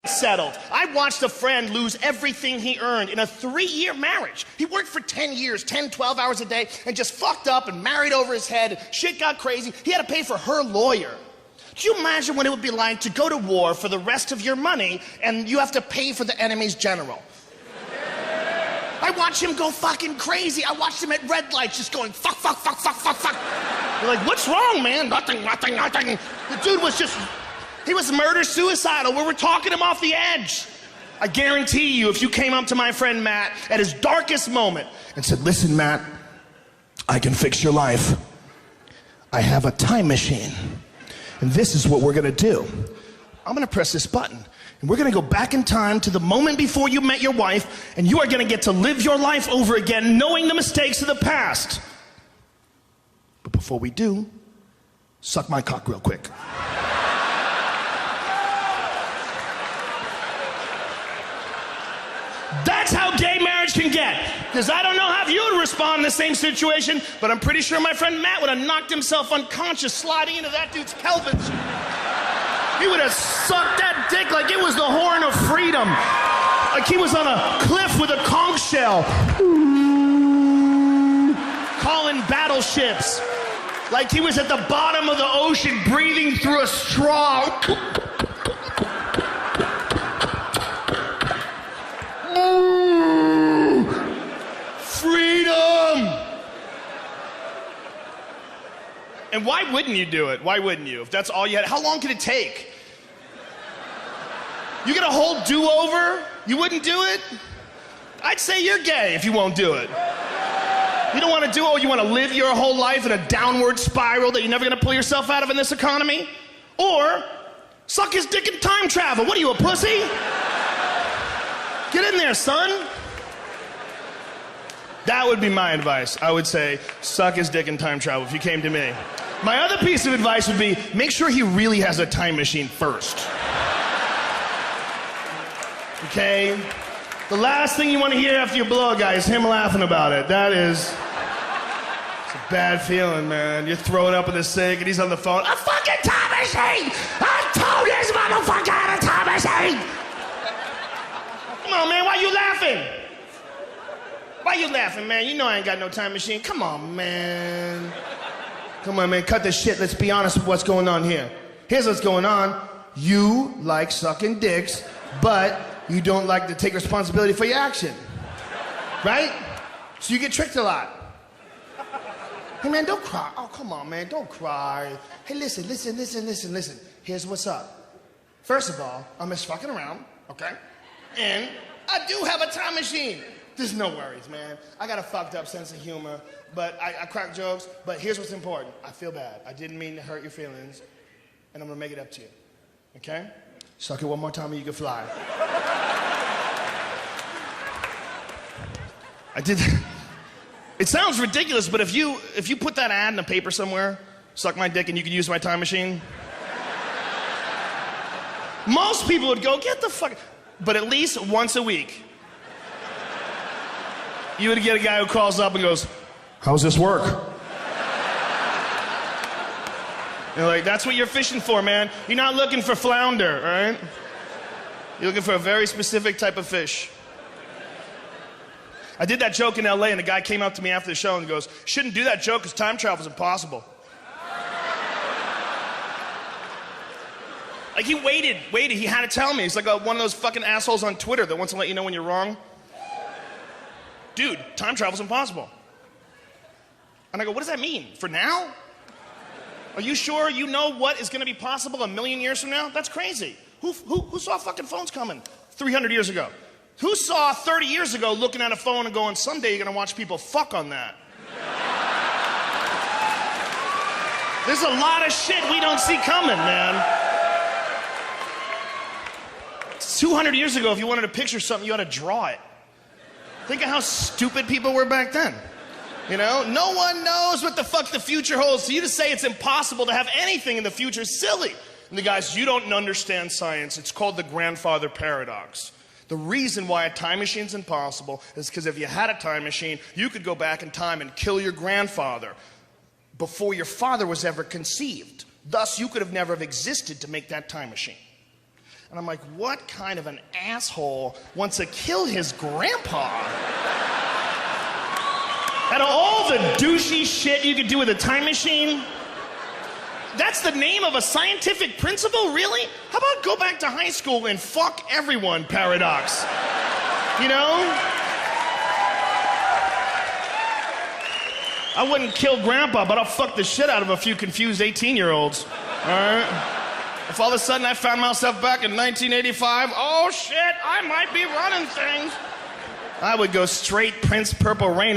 settled. I watched a friend lose everything he earned in a 3-year marriage. He worked for 10 years, 10, 12 hours a day, and just fucked up and married over his head. Shit got crazy. He had to pay for her lawyer. Could you imagine what it would be like to go to war for the rest of your money and you have to pay for the enemy's general? I watched him go fucking crazy. I watched him at red lights just going fuck, fuck, fuck, fuck, fuck, fuck. You're like, what's wrong, man? Nothing, nothing, nothing. The dude was just, he was murder-suicidal. We were talking him off the edge. I guarantee you, if you came up to my friend Matt at his darkest moment and said, listen, Matt, I can fix your life. I have a time machine. And this is what we're gonna do. I'm gonna press this button, and we're gonna go back in time to the moment before you met your wife, and you are gonna get to live your life over again, knowing the mistakes of the past. But before we do, suck my cock real quick. That's how gay marriage can get. Because I don't know how you would respond in the same situation, but I'm pretty sure my friend Matt would have knocked himself unconscious sliding into that dude's pelvis. He would have sucked that dick like it was the horn of freedom. Like he was on a cliff with a conch shell. Calling battleships. Like he was at the bottom of the ocean breathing through a straw. Freedom! And why wouldn't you do it? Why wouldn't you? If that's all you had, how long could it take? You get a whole do-over? You wouldn't do it? I'd say you're gay if you won't do it. You don't want to do it, you want to live your whole life in a downward spiral that you're never going to pull yourself out of in this economy? Or suck his dick and time travel. What are you, a pussy? Get in there, son. That would be my advice. I would say, suck his dick and time travel if you came to me. My other piece of advice would be, make sure he really has a time machine first. Okay? The last thing you want to hear after you blow a guy is him laughing about it. That is, it's a bad feeling, man. You're throwing up in the sink and he's on the phone. A fucking time machine! I told this motherfucker I had a time machine! Come on, man, why you laughing? Why you laughing, man? You know I ain't got no time machine. Come on, man. Come on, man, cut this shit. Let's be honest with what's going on here. Here's what's going on. You like sucking dicks, but you don't like to take responsibility for your action. Right? So you get tricked a lot. Hey, man, don't cry. Oh, come on, man, don't cry. Hey, listen. Here's what's up. First of all, I'm just fucking around, okay? And I do have a time machine. There's no worries, man. I got a fucked up sense of humor, but I crack jokes, but here's what's important. I feel bad. I didn't mean to hurt your feelings, and I'm gonna make it up to you, okay? Suck it one more time and you can fly. I did. It sounds ridiculous, but if you put that ad in a paper somewhere, suck my dick and you can use my time machine, most people would go, get the fuck, but at least once a week, you would get a guy who calls up and goes, how's this work? You're like, that's what you're fishing for, man. You're not looking for flounder, all right? You're looking for a very specific type of fish. I did that joke in LA and the guy came up to me after the show and goes, shouldn't do that joke because time travel's impossible. Like he waited, he had to tell me. He's like one of those fucking assholes on Twitter that wants to let you know when you're wrong. Dude, time travel's impossible. And I go, what does that mean? For now? Are you sure you know what is gonna be possible a million years from now? That's crazy. Who saw fucking phones coming 300 years ago? Who saw 30 years ago looking at a phone and going, someday you're gonna watch people fuck on that? There's a lot of shit we don't see coming, man. 200 years ago, if you wanted to picture something, you had to draw it. Think of how stupid people were back then. You know, no one knows what the fuck the future holds. So you to say it's impossible to have anything in the future is silly. And the guys, you don't understand science. It's called the grandfather paradox. The reason why a time machine's impossible is because if you had a time machine, you could go back in time and kill your grandfather before your father was ever conceived. Thus, you could have never have existed to make that time machine. And I'm like, what kind of an asshole wants to kill his grandpa? Out of all the douchey shit you could do with a time machine, that's the name of a scientific principle, really? How about go back to high school and fuck everyone, Paradox? You know? I wouldn't kill Grandpa, but I'll fuck the shit out of a few confused 18-year-olds. All right? If all of a sudden I found myself back in 1985, oh shit, I might be running things. I would go straight Prince Purple Rain